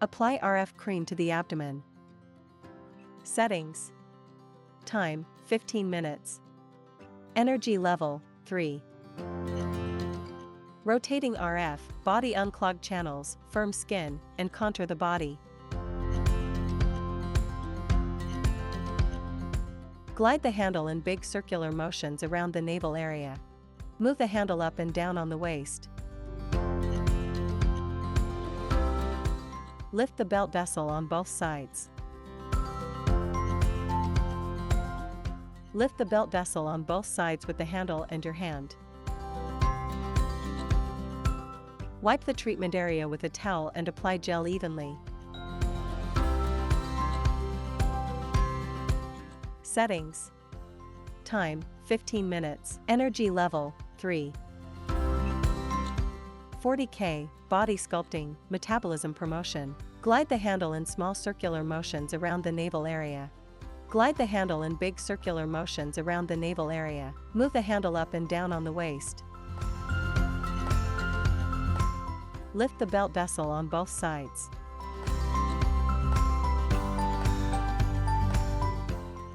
Apply RF cream to the abdomen. Settings. Time, 15 minutes. Energy level, 3. Rotating RF, body unclog channels, firm skin, and contour the body. Glide the handle in big circular motions around the navel area. Move the handle up and down on the waist. Lift the belt vessel on both sides. Lift the belt vessel on both sides with the handle and your hand. Wipe the treatment area with a towel and apply gel evenly. Settings. Time, 15 minutes. Energy level, 3. 40K, body sculpting, metabolism promotion. Glide the handle in small circular motions around the navel area. Glide the handle in big circular motions around the navel area. Move the handle up and down on the waist. Lift the belt vessel on both sides.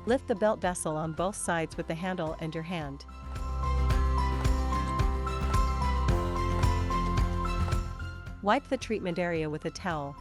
Lift the belt vessel on both sides with the handle and your hand. Wipe the treatment area with a towel,